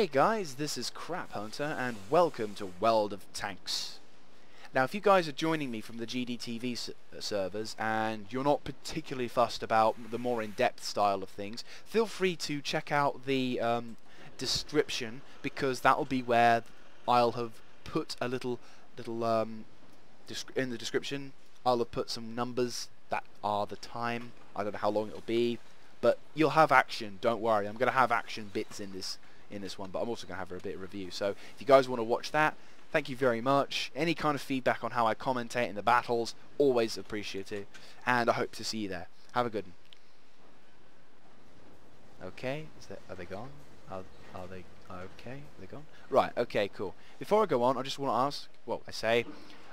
Hey guys, this is Crap Hunter and welcome to World of Tanks. Now if you guys are joining me from the GDTV servers and you're not particularly fussed about the more in-depth style of things, feel free to check out the description, because that will be where I'll have put a little in the description. I'll have put some numbers that are the time. I don't know how long it'll be, but you'll have action, don't worry. I'm going to have action bits in this one, but I'm also going to have a bit of review. So if you guys want to watch that, thank you very much. Any kind of feedback on how I commentate in the battles, always appreciated, and I hope to see you there. Have a good one. Okay, are they gone? Are they okay? Are they gone? Right, okay, cool. Before I go on, I just want to ask,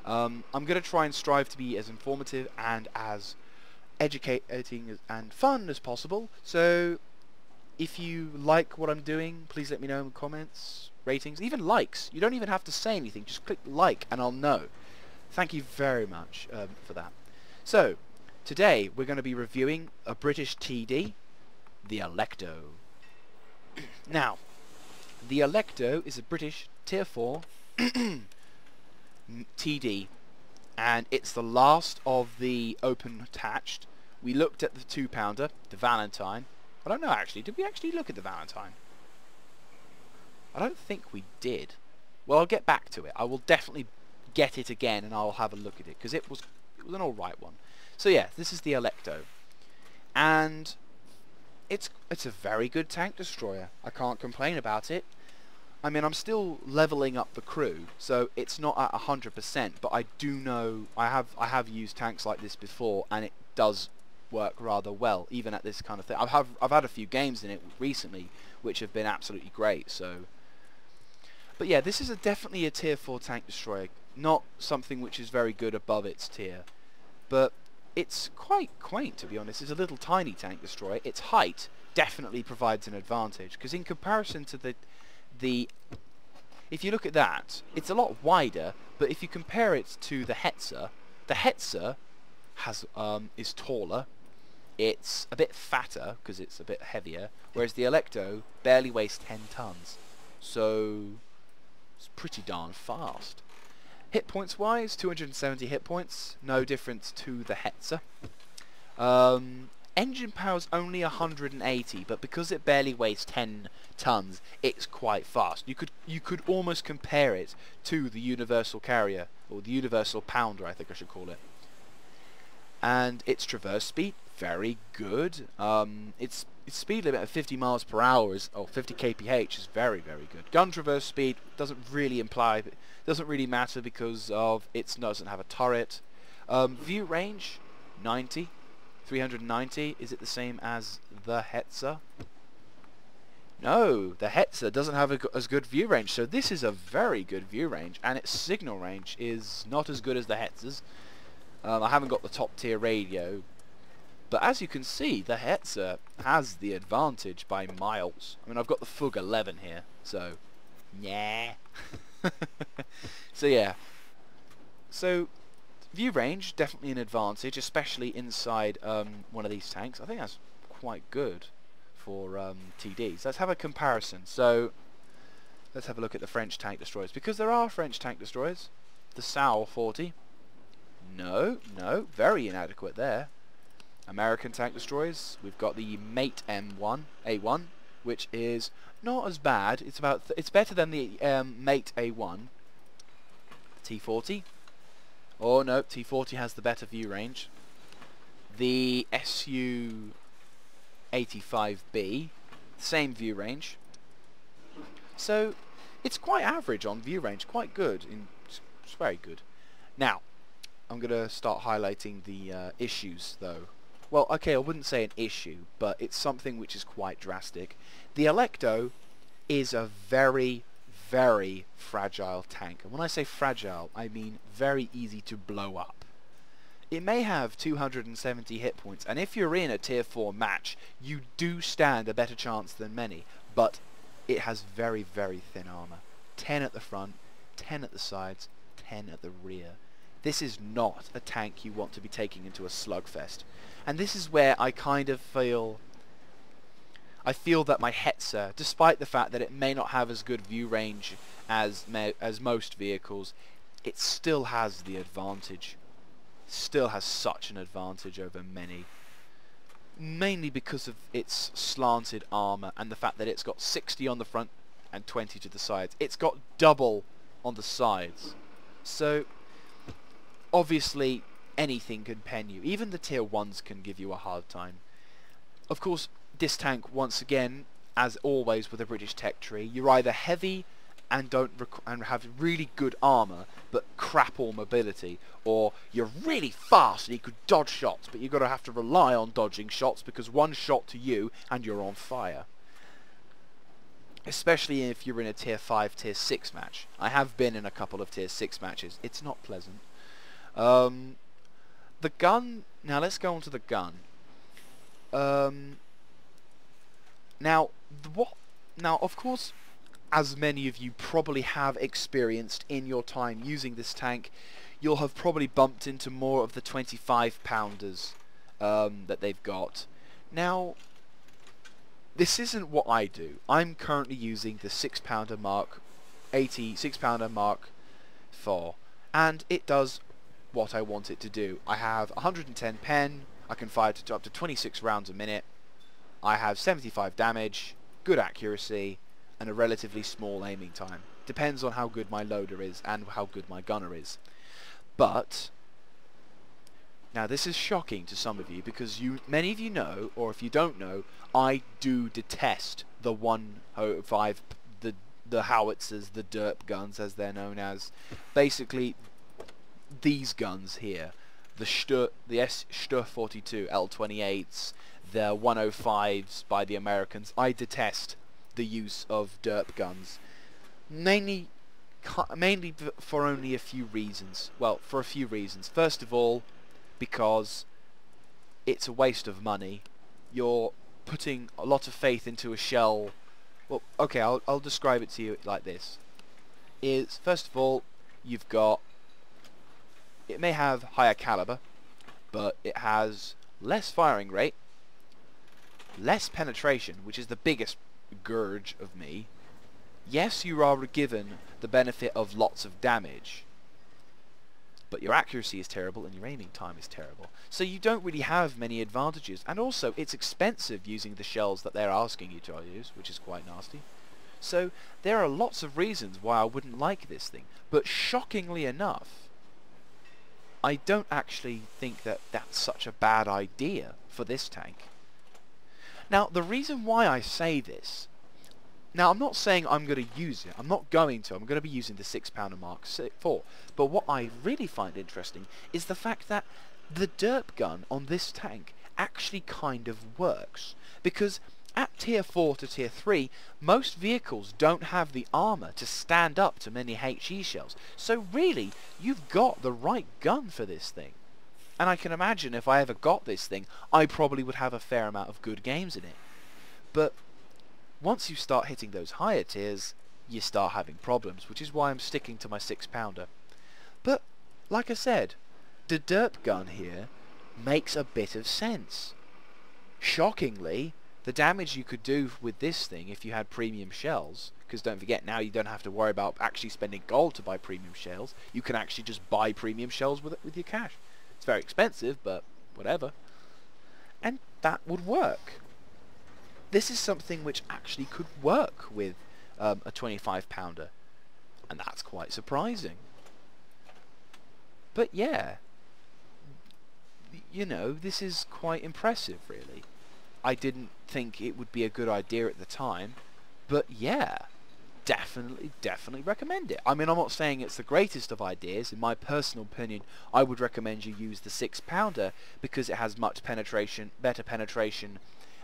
I'm going to try and strive to be as informative and as educating and fun as possible. So if you like what I'm doing, please let me know in comments, ratings, even likes. You don't even have to say anything, just click like and I'll know. Thank you very much for that. So today we're going to be reviewing a British TD, the Alecto. Now, the Alecto is a British Tier 4 TD, and it's the last of the open attached. We looked at the 2-pounder, the Valentine. I don't know actually, did we actually look at the Valentine? I don't think we did. Well, I'll get back to it. I will definitely get it again and I'll have a look at it, because it was an alright one. So yeah, this is the Alecto. And it's a very good tank destroyer. I can't complain about it. I mean, I'm still leveling up the crew, so it's not at 100%, but I do know I have used tanks like this before, and it does work rather well, even at this kind of thing. I've had a few games in it recently which have been absolutely great. So, but yeah, this is definitely a Tier 4 tank destroyer, not something which is very good above its tier, but it's quite quaint, to be honest. It's a little tiny tank destroyer. Its height definitely provides an advantage, because in comparison to if you look at that, it's a lot wider, but if you compare it to the Hetzer is taller. It's a bit fatter because it's a bit heavier, whereas the Alecto barely weighs 10 tons, so it's pretty darn fast. Hit points wise, 270 hit points, no difference to the Hetzer. Engine power's only 180, but because it barely weighs 10 tons, it's quite fast. You could almost compare it to the Universal Carrier, or the Universal Pounder, I think I should call it. And its traverse speed, very good. Its speed limit of 50 miles per hour or 50 kph is very, very good. Gun traverse speed doesn't really matter because of it doesn't have a turret. View range 90, 390. Is it the same as the Hetzer? No, the Hetzer doesn't have as good view range. So this is a very good view range, and its signal range is not as good as the Hetzer's. I haven't got the top tier radio, but as you can see, the Hetzer has the advantage by miles. I mean, I've got the Fug 11 here, so yeah. So yeah, so view range definitely an advantage, especially inside one of these tanks. I think that's quite good for TDs. Let's have a comparison. So let's have a look at the French tank destroyers, because there are French tank destroyers. The Sao 40. No, very inadequate there. American tank destroyers, we've got the Mate A1, which is not as bad. It's better than the Mate A1. T40. Oh no, T40 has the better view range. The Su 85B, same view range. So it's quite average on view range, quite good. It's very good. Now, I'm going to start highlighting the issues, though. Well, okay, I wouldn't say an issue, but it's something which is quite drastic. The Alecto is a very, very fragile tank. And when I say fragile, I mean very easy to blow up. It may have 270 hit points, and if you're in a Tier 4 match, you do stand a better chance than many, but it has very, very thin armor. 10 at the front, 10 at the sides, 10 at the rear. This is not a tank you want to be taking into a slugfest. And this is where I kind of feel I feel that my Hetzer, despite the fact that it may not have as good view range as most vehicles, it still has the advantage. Still has such an advantage over many. Mainly because of its slanted armour and the fact that it's got 60 on the front and 20 to the sides. It's got double on the sides. So, obviously, anything can pen you. Even the tier 1s can give you a hard time. Of course, this tank, once again, as always with a British tech tree, you're either heavy and and have really good armour but crap all mobility, or you're really fast and you could dodge shots, but you've got to have to rely on dodging shots because one shot to you and you're on fire. Especially if you're in a tier 5, tier 6 match. I have been in a couple of tier 6 matches. It's not pleasant. The gun... Now, let's go on to the gun. Now, of course, as many of you probably have experienced in your time using this tank, you'll have probably bumped into more of the 25-pounders that they've got. Now, this isn't what I do. I'm currently using the 6-pounder Mark 80, 6-pounder Mark IV, and it does what I want it to do. I have 110 pen, I can fire to up to 26 rounds a minute, I have 75 damage, good accuracy, and a relatively small aiming time. Depends on how good my loader is and how good my gunner is. But now this is shocking to some of you because many of you know, or if you don't know, I do detest the 105, the howitzers, the derp guns as they're known as. Basically, these guns here, the Ster 42 L28s, the 105s by the Americans. I detest the use of derp guns, mainly for only a few reasons. Well, for a few reasons. First of all, because it's a waste of money. You're putting a lot of faith into a shell. Well, okay, I'll describe it to you like this. First of all, you've got... It may have higher caliber, but it has less firing rate, less penetration, which is the biggest scourge of me. Yes, you are given the benefit of lots of damage, but your accuracy is terrible and your aiming time is terrible. So you don't really have many advantages, and also it's expensive using the shells that they're asking you to use, which is quite nasty. So there are lots of reasons why I wouldn't like this thing, but shockingly enough, I don't actually think that that's such a bad idea for this tank. Now, the reason why I say this... Now, I'm not saying I'm going to use it. I'm not going to. I'm going to be using the 6-pounder Mark IV. But what I really find interesting is the fact that the derp gun on this tank actually kind of works. Because at tier 4 to tier 3, most vehicles don't have the armor to stand up to many HE shells. So really, you've got the right gun for this thing. And I can imagine if I ever got this thing, I probably would have a fair amount of good games in it. But once you start hitting those higher tiers, you start having problems, which is why I'm sticking to my 6-pounder. But, like I said, the derp gun here makes a bit of sense. Shockingly, the damage you could do with this thing if you had premium shells, because don't forget, now you don't have to worry about actually spending gold to buy premium shells. You can actually just buy premium shells with your cash. It's very expensive, but whatever. And that would work. This is something which actually could work with a 25-pounder. And that's quite surprising. But yeah, you know, this is quite impressive, really. I didn't think it would be a good idea at the time, but yeah, definitely recommend it. I mean, I'm not saying it's the greatest of ideas. In my personal opinion, I would recommend you use the 6-pounder because it has much penetration, better penetration,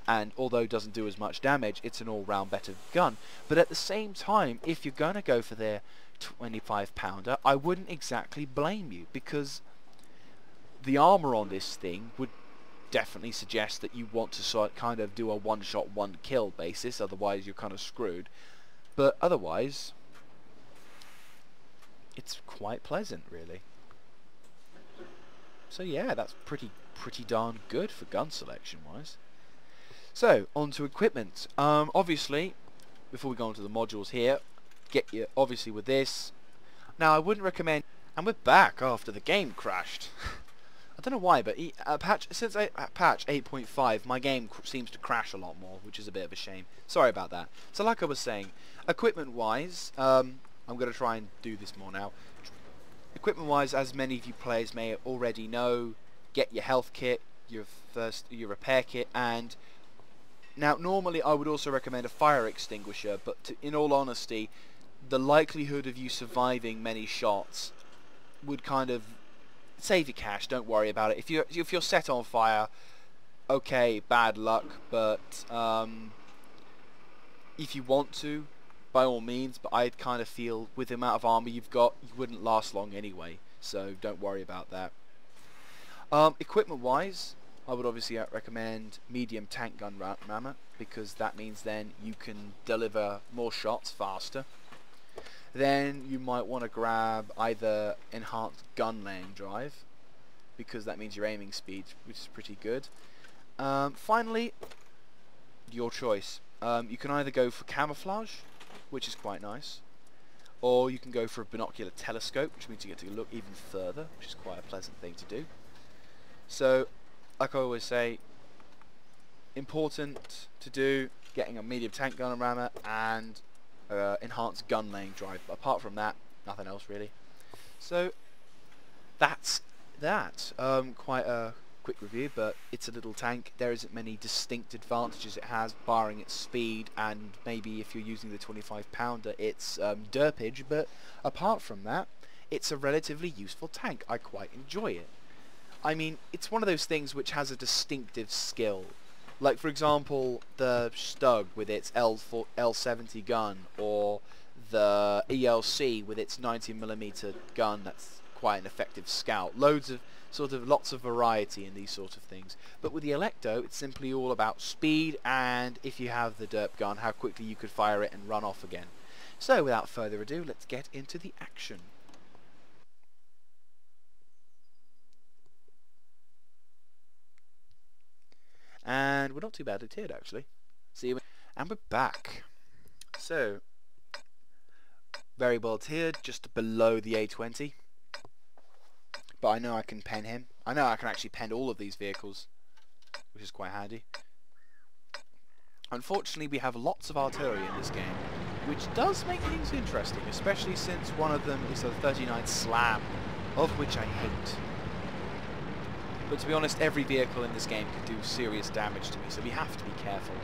and although it doesn't do as much damage, it's an all-round better gun. But at the same time, if you're going to go for their 25-pounder, I wouldn't exactly blame you, because the armor on this thing would definitely suggest that you want to kind of do a one-shot, one-kill basis, otherwise you're kind of screwed. But otherwise, it's quite pleasant, really. So yeah, that's pretty darn good for gun selection-wise. So, on to equipment. Obviously, before we go on to the modules here, get you, obviously with this. Now, I wouldn't recommend... And we're back after the game crashed. I don't know why, but since patch 8.5, my game seems to crash a lot more, which is a bit of a shame. Sorry about that. So like I was saying, equipment-wise, I'm going to try and do this more now. Equipment-wise, as many of you players may already know, get your health kit, your repair kit, and now normally I would also recommend a fire extinguisher, but in all honesty, the likelihood of you surviving many shots would kind of save your cash. Don't worry about it. If you're set on fire, okay, bad luck, but if you want to, by all means, but I kind of feel with the amount of armor you've got, you wouldn't last long anyway, so don't worry about that. Equipment wise, I would obviously recommend medium tank gun rammer, because that means then you can deliver more shots faster. Then you might want to grab either enhanced gun laying drive, because that means your aiming speed, which is pretty good. Finally, your choice. You can either go for camouflage, which is quite nice, or you can go for a binocular telescope, which means you get to look even further, which is quite a pleasant thing to do. So, like I always say, important to do, getting a medium tank gun rammer and enhanced gun laying drive. But apart from that, nothing else really. So that's that. Quite a quick review, but it's a little tank. There isn't many distinct advantages it has, barring its speed, and maybe if you're using the 25-pounder, it's derpage. But apart from that, it's a relatively useful tank. I quite enjoy it. I mean, it's one of those things which has a distinctive skill. Like, for example, the Stug with its L70 gun, or the ELC with its 90mm gun that's quite an effective scout. Lots of variety in these sort of things. But with the Electo, it's simply all about speed, and if you have the derp gun, how quickly you could fire it and run off again. So, without further ado, let's get into the action. And we're not too badly tiered, actually. See, and we're back. So, very well tiered, just below the A20. But I know I can pen him. I know I can actually pen all of these vehicles, which is quite handy. Unfortunately, we have lots of artillery in this game, which does make things interesting, especially since one of them is a 39 Slam, of which I hate. But to be honest, every vehicle in this game can do serious damage to me, so we have to be careful.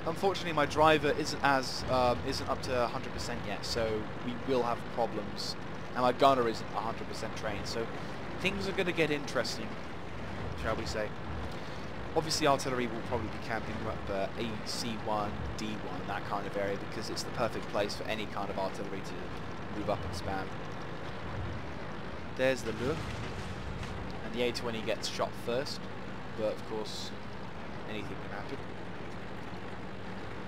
Unfortunately, my driver isn't up to 100% yet, so we will have problems, and my gunner isn't 100% trained, so things are going to get interesting, shall we say. Obviously, artillery will probably be camping up AC1, D1, that kind of area, because it's the perfect place for any kind of artillery to move up and spam. There's the lure, and the A20 gets shot first, but of course, anything can happen.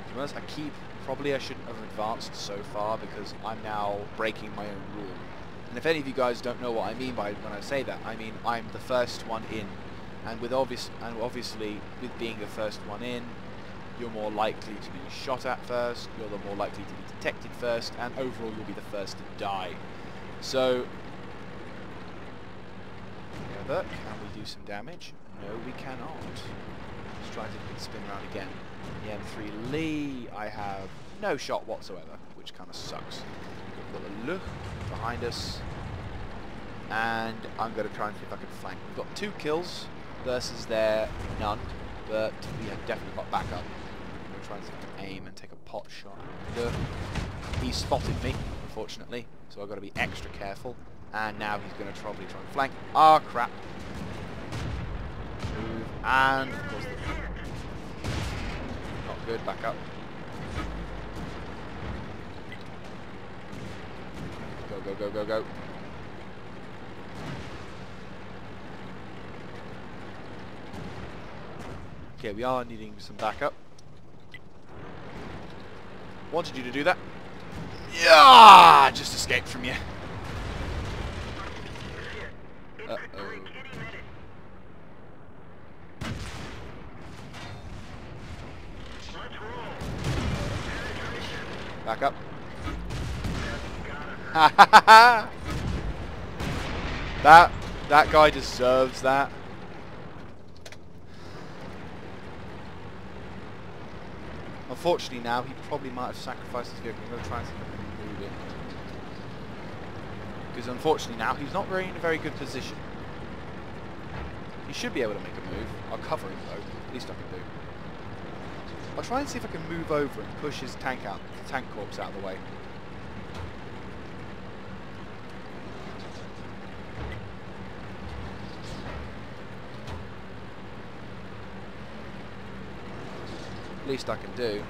To be honest, I shouldn't have advanced so far, because I'm now breaking my own rule. And if any of you guys don't know what I mean by when I say that, I mean I'm the first one in. And obviously, with being the first one in, you're more likely to be shot at first, you're the more likely to be detected first, and overall you'll be the first to die. So, together, can we do some damage? No, we cannot. Let's try to spin around again. The M3 Lee, I have no shot whatsoever, which kind of sucks. We've got a look behind us, and I'm going to try and see if I can flank. We've got 2 kills. Versus their none, but we have definitely got backup. I'm going to try and see if I can aim and take a pot shot. He spotted me, unfortunately, so I've got to be extra careful. And now he's going to probably try and flank. Ah, crap. Move, and of course, not good. Back up. Go, go, go, go, go. Okay, we are needing some backup. Wanted you to do that. Yeah, just escaped from you. Uh-oh. Back up. That guy deserves that. Unfortunately now, he probably might have sacrificed his vehicle. I'm going to try and see if I can move it. Because unfortunately now, he's not in a very good position. He should be able to make a move. I'll cover him though. At least I can do. I'll try and see if I can move over and push his tank out, the tank corpse out of the way. Least I can do.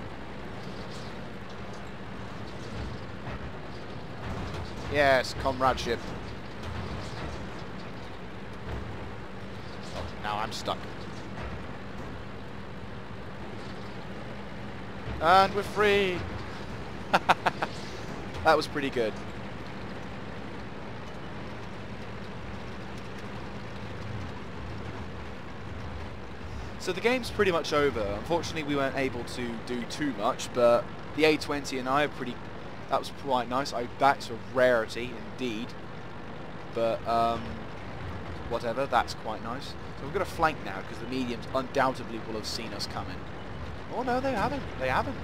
Yes, comradeship. Oh, now I'm stuck. And we're free! That was pretty good. So the game's pretty much over. Unfortunately we weren't able to do too much, but the A20 and I are pretty... That was quite nice. That's a rarity indeed. But whatever, that's quite nice. So we've got a flank now because the mediums undoubtedly will have seen us coming. Oh no, they haven't. They haven't.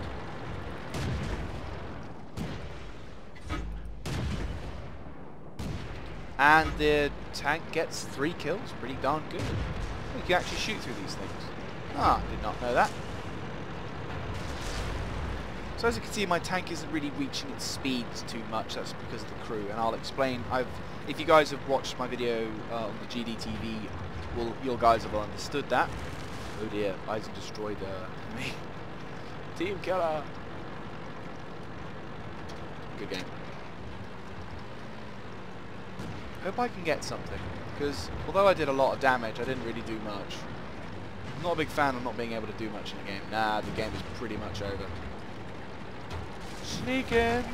And the tank gets 3 kills. Pretty darn good. You can actually shoot through these things. Ah, did not know that. So as you can see, my tank isn't really reaching its speeds too much. That's because of the crew, and I'll explain. If you guys have watched my video on the GDTV, you guys have understood that. Oh dear, Isaac destroyed me. Team killer. Good game. Hope I can get something, because although I did a lot of damage, I didn't really do much. I'm not a big fan of not being able to do much in the game. Nah, the game is pretty much over. Sneak in.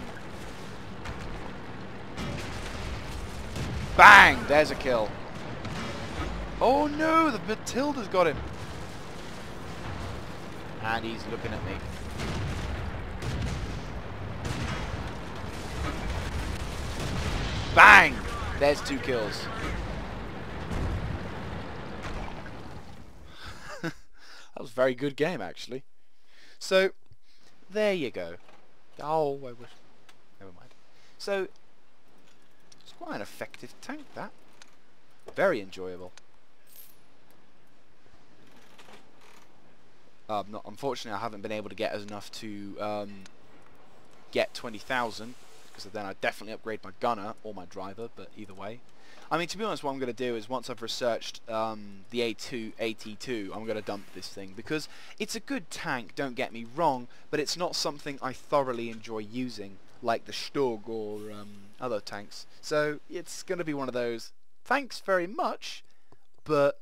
Bang! There's a kill. Oh no, the Matilda's got him. And he's looking at me. Bang! There's 2 kills. That was a very good game, actually. So, there you go. Oh, I wish... Never mind. So, it's quite an effective tank, that. Very enjoyable. Unfortunately, I haven't been able to get enough to get 20,000, because then I'd definitely upgrade my gunner or my driver, but either way. I mean, to be honest, what I'm going to do is once I've researched the AT2, I'm going to dump this thing, because it's a good tank, don't get me wrong, but it's not something I thoroughly enjoy using, like the Stug or other tanks. So it's going to be one of those, thanks very much, but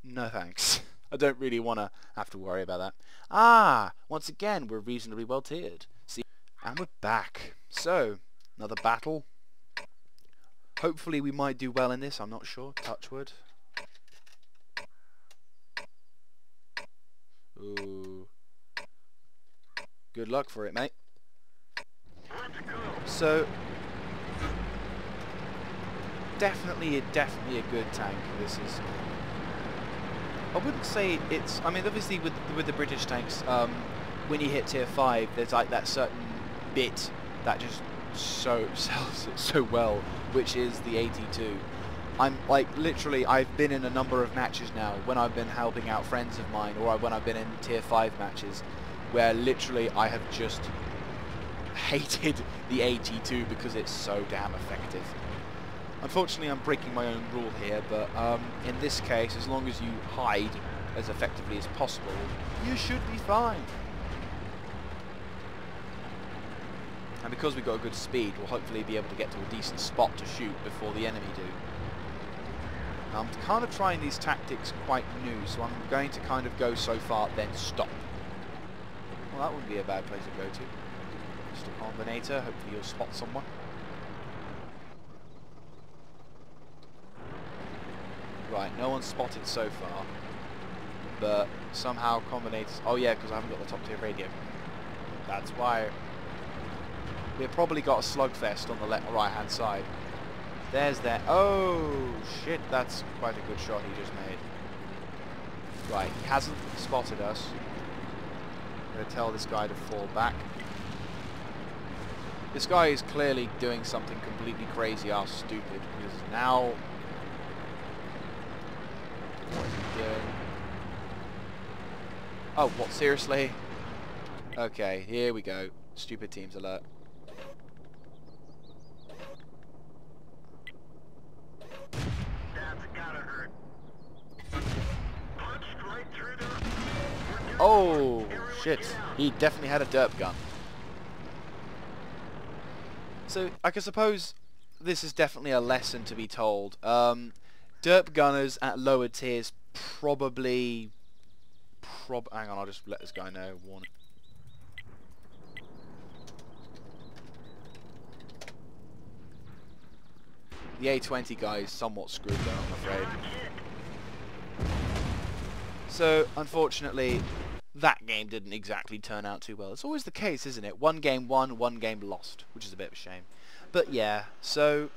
no thanks. I don't really want to have to worry about that. Ah, once again, we're reasonably well tiered. See, and we're back. So, another battle. Hopefully we might do well in this, I'm not sure. Touch wood. Ooh. Good luck for it, mate. So, definitely a good tank. This is... I wouldn't say it's... I mean, obviously with the British tanks, when you hit tier 5, there's like that certain bit that just sells it so well, which is the AT2. I'm like, literally, I've been in a number of matches now when I've been helping out friends of mine, or when I've been in tier 5 matches, where literally I have just hated the AT2 because it's so damn effective. Unfortunately, I'm breaking my own rule here, but in this case, as long as you hide as effectively as possible, you should be fine. And because we've got a good speed, we'll hopefully be able to get to a decent spot to shoot before the enemy do. I'm kind of trying these tactics quite new, so I'm going to kind of go so far, then stop. Well, that wouldn't be a bad place to go to. Just a combinator, hopefully you'll spot someone. Right, no one's spotted so far. But somehow combinates... Oh yeah, because I haven't got the top tier radio. That's why. We've probably got a slugfest on the right hand side. There's that. Oh shit, that's quite a good shot he just made. Right, he hasn't spotted us. I'm going to tell this guy to fall back. This guy is clearly doing something completely crazy ass stupid, because now... What is he doing? Oh, what, seriously? Okay, here we go. Stupid teams alert. That's gotta hurt. Punched right through the... Oh, shit. He definitely had a derp gun. So, I suppose this is definitely a lesson to be told. Derp gunners at lower tiers probably... hang on, I'll just let this guy know. Warning. The A20 guy is somewhat screwed though, I'm afraid. So, unfortunately, that game didn't exactly turn out too well. It's always the case, isn't it? One game won, one game lost, which is a bit of a shame. But yeah, so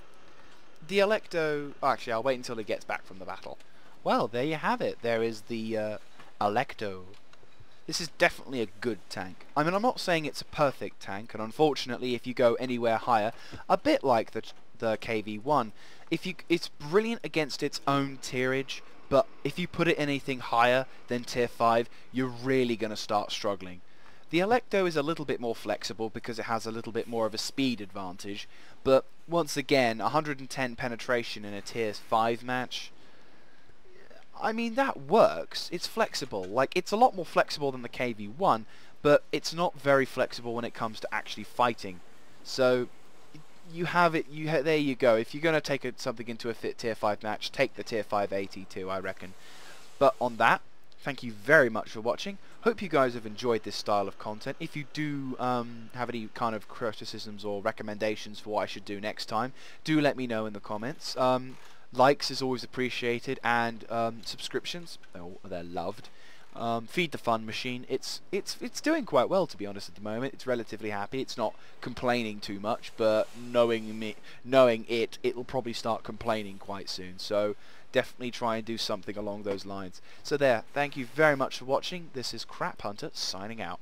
the Alecto... Oh, actually, I'll wait until he gets back from the battle. Well, there you have it. There is the Alecto. This is definitely a good tank. I mean, I'm not saying it's a perfect tank, and unfortunately, if you go anywhere higher, a bit like the KV-1, it's brilliant against its own tierage, but if you put it anything higher than tier 5, you're really going to start struggling. The Alecto is a little bit more flexible because it has a little bit more of a speed advantage, but once again, 110 penetration in a tier 5 match, I mean, that works. It's flexible. Like, it's a lot more flexible than the KV-1, but it's not very flexible when it comes to actually fighting. So you have it. There you go. If you're going to take something into a fit tier 5 match, take the tier 5 AT2, I reckon. But on that, thank you very much for watching. Hope you guys have enjoyed this style of content. If you do have any kind of criticisms or recommendations for what I should do next time, do let me know in the comments. Likes is always appreciated, and subscriptions, they're loved. Feed the Fun Machine. It's doing quite well, to be honest, at the moment. It's relatively happy. It's not complaining too much, but knowing it'll probably start complaining quite soon. So definitely try and do something along those lines. So there. Thank you very much for watching. This is Crap Hunter signing out.